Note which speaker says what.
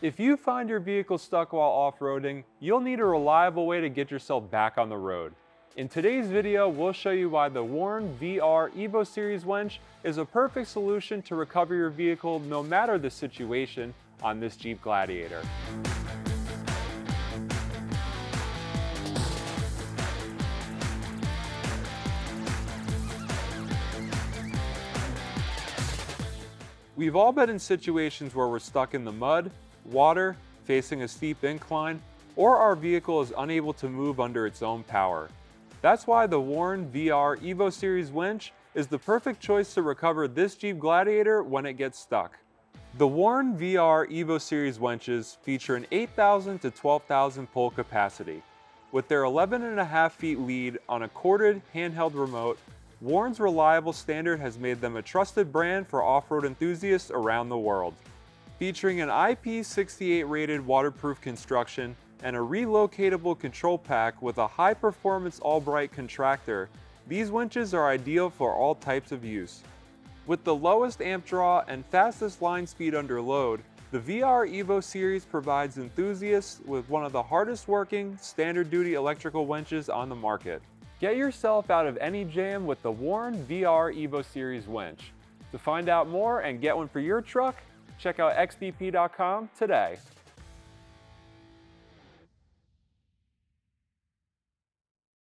Speaker 1: If you find your vehicle stuck while off-roading, you'll need a reliable way to get yourself back on the road. In today's video, we'll show you why the Warn VR Evo Series winch is a perfect solution to recover your vehicle no matter the situation on this Jeep Gladiator. We've all been in situations where we're stuck in the mud, water, facing a steep incline, or our vehicle is unable to move under its own power. That's why the Warn VR Evo Series winch is the perfect choice to recover this Jeep Gladiator when it gets stuck. The Warn VR Evo Series winches feature an 8,000 to 12,000 pull capacity. With their 11.5 feet lead on a corded handheld remote, Warn's reliable standard has made them a trusted brand for off-road enthusiasts around the world. Featuring an IP68 rated waterproof construction and a relocatable control pack with a high-performance all-bright contractor, these winches are ideal for all types of use. With the lowest amp draw and fastest line speed under load, the VR Evo series provides enthusiasts with one of the hardest working, standard duty electrical winches on the market. Get yourself out of any jam with the Warn VR Evo Series winch. To find out more and get one for your truck, check out xdp.com today.